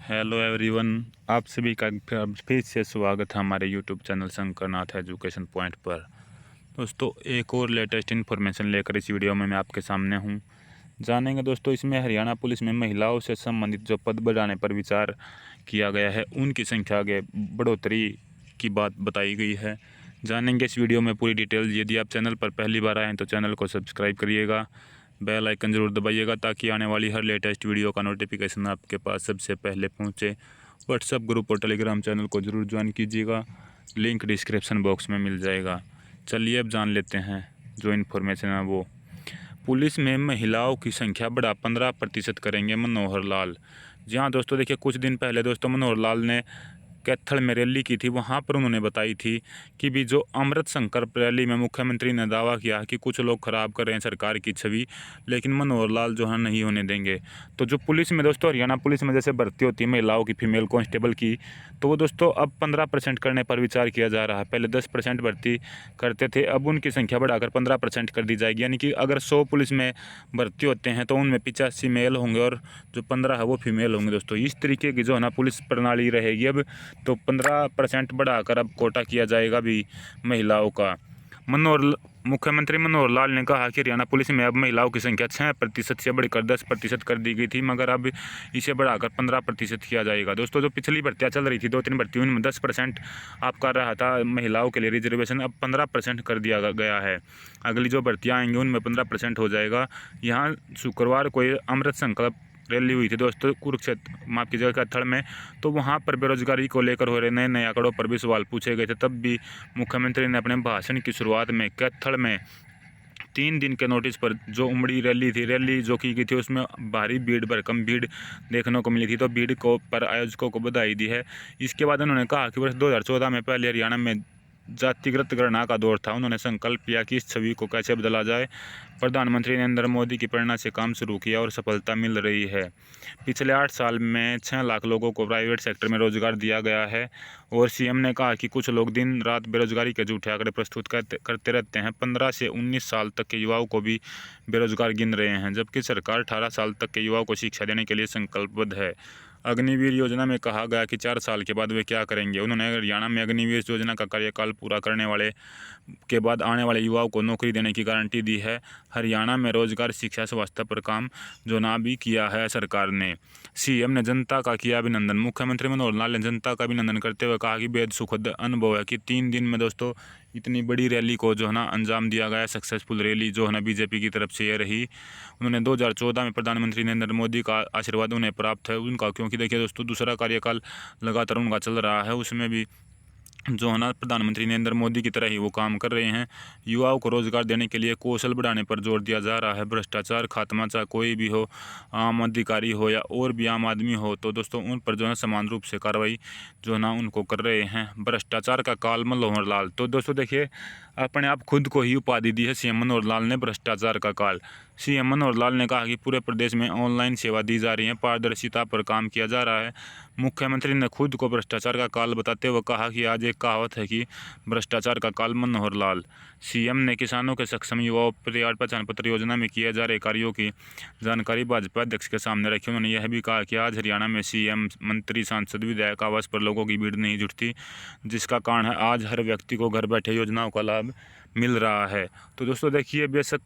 Hello everyone, आप सभी का फिर से स्वागत है हमारे YouTube channel Shankarnath education point पर। दोस्तों, एक और लेटेस्ट इन्फॉर्मेशन लेकर इस वीडियो में मैं आपके सामने हूं। जानेंगे दोस्तों, इसमें हरियाणा पुलिस में महिलाओं से संबंधित जो पद बढ़ाने पर विचार किया गया है उनकी संख्या के बढ़ोतरी की बात बताई गई है। जानेंगे इस वीडियो में पूरी डिटेल। यदि आप चैनल पर पहली बार आए हैं तो चैनल को सब्सक्राइब करिएगा, बेल आइकन ज़रूर दबाइएगा ताकि आने वाली हर लेटेस्ट वीडियो का नोटिफिकेशन आपके पास सबसे पहले पहुंचे। व्हाट्सएप ग्रुप और टेलीग्राम चैनल को ज़रूर ज्वाइन कीजिएगा, लिंक डिस्क्रिप्शन बॉक्स में मिल जाएगा। चलिए अब जान लेते हैं जो इन्फॉर्मेशन है वो। पुलिस में महिलाओं की संख्या बढ़ा 15% करेंगे मनोहर लाल। जी हाँ दोस्तों, देखिए कुछ दिन पहले दोस्तों मनोहर लाल ने कैथल में रैली की थी। वहाँ पर उन्होंने बताई थी कि भी जो अमृत संकल्प रैली में मुख्यमंत्री ने दावा किया कि कुछ लोग खराब कर रहे हैं सरकार की छवि, लेकिन मनोहर लाल जो है नहीं होने देंगे। तो जो पुलिस में दोस्तों, हरियाणा पुलिस में जैसे भर्ती होती है महिलाओं की, फीमेल कांस्टेबल की, तो वो दोस्तों अब 15% करने पर विचार किया जा रहा है। पहले 10% भर्ती करते थे, अब उनकी संख्या बढ़ाकर 15% कर दी जाएगी। यानी कि अगर 100 पुलिस में भर्ती होते हैं तो उनमें 85 मेल होंगे और जो 15 है वो फीमेल होंगे। दोस्तों, इस तरीके की जो है ना पुलिस प्रणाली रहेगी अब। तो 15% बढ़ाकर अब कोटा किया जाएगा भी महिलाओं का। मुख्यमंत्री मनोहर लाल ने कहा कि हरियाणा पुलिस में अब महिलाओं की संख्या 6% से बढ़कर 10% कर दी गई थी, मगर अब इसे बढ़ाकर 15% किया जाएगा। दोस्तों, जो पिछली भर्तियाँ चल रही थी 2-3 भर्ती, उनमें 10% आपका रहा था महिलाओं के लिए रिजर्वेशन, अब 15% कर दिया गया है। अगली जो भर्तियाँ आएंगी उनमें 15% हो जाएगा। यहाँ शुक्रवार को अमृत संकल्प रैली हुई थी दोस्तों कुरुक्षेत्र, माफ़ कीजिएगा, कैथल में। तो वहाँ पर बेरोजगारी को लेकर हो रहे नए नए आंकड़ों पर भी सवाल पूछे गए थे। तब भी मुख्यमंत्री ने अपने भाषण की शुरुआत में कैथल में 3 दिन के नोटिस पर जो उमड़ी रैली जो की गई थी उसमें भारी भीड़, भरकम भीड़ देखने को मिली थी। तो भीड़ को पर आयोजकों को बधाई दी है। इसके बाद उन्होंने कहा कि वर्ष 2014 में पहले हरियाणा में जातिगत गणना का दौर था। उन्होंने संकल्प किया कि इस छवि को कैसे बदला जाए। प्रधानमंत्री नरेंद्र मोदी की प्रेरणा से काम शुरू किया और सफलता मिल रही है। पिछले 8 साल में 6 लाख लोगों को प्राइवेट सेक्टर में रोजगार दिया गया है। और सीएम ने कहा कि कुछ लोग दिन रात बेरोजगारी के झूठे आंकड़े प्रस्तुत करते रहते हैं। 15 से 19 साल तक के युवाओं को भी बेरोजगार गिन रहे हैं, जबकि सरकार 18 साल तक के युवाओं को शिक्षा देने के लिए संकल्पबद्ध है। अग्निवीर योजना में कहा गया कि 4 साल के बाद वे क्या करेंगे। उन्होंने हरियाणा में अग्निवीर योजना का कार्यकाल पूरा करने वाले के बाद आने वाले युवाओं को नौकरी देने की गारंटी दी है। हरियाणा में रोजगार, शिक्षा, स्वास्थ्य पर काम जो ना भी किया है सरकार ने। सीएम ने जनता का किया अभिनंदन। मुख्यमंत्री मनोहर लाल ने जनता का अभिनंदन करते हुए कहा कि बेहद सुखद अनुभव है कि 3 दिन में दोस्तों इतनी बड़ी रैली को जो है ना अंजाम दिया गया। सक्सेसफुल रैली जो है ना बीजेपी की तरफ से ये रही। उन्होंने 2014 में प्रधानमंत्री नरेंद्र मोदी का आशीर्वाद उन्हें प्राप्त है उनका, क्योंकि देखिए दोस्तों दूसरा कार्यकाल लगातार उनका चल रहा है, उसमें भी जो है ना प्रधानमंत्री नरेंद्र मोदी की तरह ही वो काम कर रहे हैं। युवाओं को रोजगार देने के लिए कौशल बढ़ाने पर जोर दिया जा रहा है। भ्रष्टाचार खात्मा, चाहे कोई भी हो, आम अधिकारी हो या और भी आम आदमी हो, तो दोस्तों उन पर जो है समान रूप से कार्रवाई जो है ना उनको कर रहे हैं। भ्रष्टाचार का काल मनोहर लाल। तो दोस्तों देखिए, अपने आप खुद को ही उपाधि दी है सीएम मनोहर लाल ने, भ्रष्टाचार का काल। सीएम मनोहर लाल ने कहा कि पूरे प्रदेश में ऑनलाइन सेवा दी जा रही है, पारदर्शिता पर काम किया जा रहा है। मुख्यमंत्री ने खुद को भ्रष्टाचार का काल बताते हुए कहा कि आज एक कहावत है कि भ्रष्टाचार का काल मनोहर लाल। सीएम ने किसानों के सक्षम युवाओं परिवार पहचान पत्र योजना में किए जा रहे कार्यों की जानकारी भाजपा अध्यक्ष के सामने रखी। उन्होंने यह भी कहा कि आज हरियाणा में सीएम, मंत्री, सांसद, विधायक आवास पर लोगों की भीड़ नहीं जुटती, जिसका कारण है आज हर व्यक्ति को घर बैठे योजनाओं का लाभ मिल रहा है। तो दोस्तों देखिए, बेशक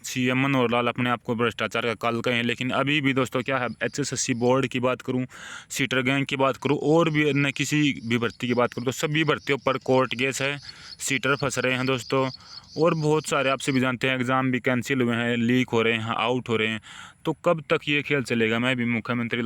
सीएम मनोहर लाल अपने आप को भ्रष्टाचार का काल कहें, लेकिन अभी भी दोस्तों क्या है, एचएसएससी बोर्ड की बात करूं, सीटर गैंग की बात करूं और भी अन्य किसी भी भर्ती की बात करूं तो सभी भर्तियों पर कोर्ट केस है। सीटर फंस रहे हैं दोस्तों, और बहुत सारे आपसे भी जानते हैं एग्ज़ाम भी कैंसिल हुए हैं, लीक हो रहे हैं, आउट हो रहे हैं। तो कब तक ये खेल चलेगा। मैं भी मुख्यमंत्री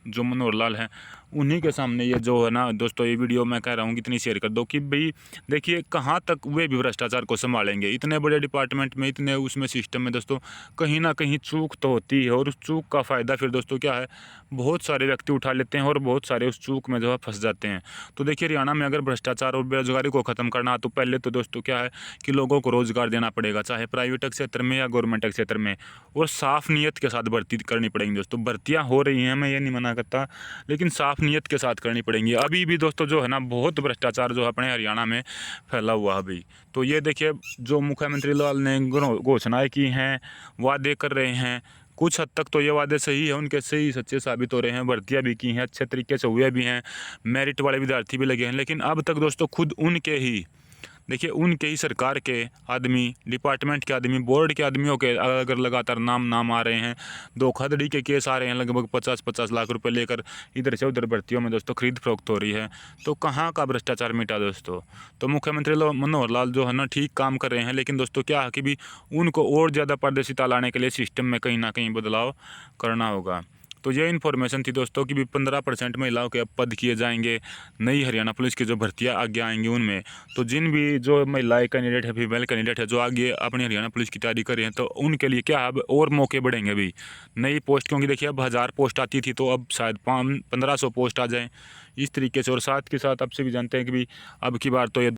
जो मनोहर लाल हैं उन्हीं के सामने ये जो है ना दोस्तों ये वीडियो मैं कह रहा हूँ कितनी शेयर कर दो कि भाई देखिए कहाँ तक वे भी भ्रष्टाचार को संभालेंगे। इतने बड़े डिपार्टमेंट में, इतने उसमें सिस्टम में दोस्तों कहीं ना कहीं चूक तो होती है, और उस चूक का फ़ायदा फिर दोस्तों क्या है, बहुत सारे व्यक्ति उठा लेते हैं और बहुत सारे उस चूक में जो है फंस जाते हैं। तो देखिए, हरियाणा में अगर भ्रष्टाचार और बेरोजगारी को ख़त्म करना तो पहले तो दोस्तों क्या है कि लोगों को रोज़गार देना पड़ेगा, चाहे प्राइवेट क्षेत्र में या गवर्नमेंट क्षेत्र में, और साफ़ नीयत के साथ भर्ती करनी पड़ेगी। दोस्तों भर्तियाँ हो रही हैं, मैं ये नहीं मना करता, लेकिन साफ़ नीयत के साथ करनी पड़ेंगी। अभी भी दोस्तों जो है ना बहुत भ्रष्टाचार जो है अपने हरियाणा में फैला हुआ है अभी। तो ये देखिए, जो मुख्यमंत्री लाल ने घोषणाएं की हैं, वादे कर रहे हैं, कुछ हद तक तो ये वादे सही है, उनके सही सच्चे साबित हो रहे हैं, भर्तियाँ भी की हैं, अच्छे तरीके से हुए भी हैं, मेरिट वाले विद्यार्थी भी लगे हैं। लेकिन अब तक दोस्तों खुद उनके ही देखिए, उनके ही सरकार के आदमी, डिपार्टमेंट के आदमी, बोर्ड के आदमियों के अगर लगातार नाम आ रहे हैं, धोखाधड़ी के केस आ रहे हैं, लगभग 50-50 लाख रुपए लेकर इधर से उधर भर्तियों में दोस्तों खरीद फरोख्त हो रही है, तो कहाँ का भ्रष्टाचार मिटा दोस्तों। तो मुख्यमंत्री मनोहर लाल जो है ना ठीक काम कर रहे हैं, लेकिन दोस्तों क्या है कि भी उनको और ज़्यादा पारदर्शिता लाने के लिए सिस्टम में कहीं ना कहीं बदलाव करना होगा। तो ये इन्फॉर्मेशन थी दोस्तों कि भी 15% महिलाओं के अब पद किए जाएंगे नई हरियाणा पुलिस की जो भर्तियां आगे आएंगी उनमें। तो जिन भी जो महिलाएं कैंडिडेट है, फीमेल कैंडिडेट है, जो आगे अपनी हरियाणा पुलिस की तैयारी कर रहे हैं, तो उनके लिए क्या अब और मौके बढ़ेंगे अभी नई पोस्ट, क्योंकि देखिए अब 1000 पोस्ट आती थी, तो अब शायद 1500 पोस्ट आ जाएँ इस तरीके से। और साथ के साथ आपसे भी जानते हैं कि भी अब की बार तो ये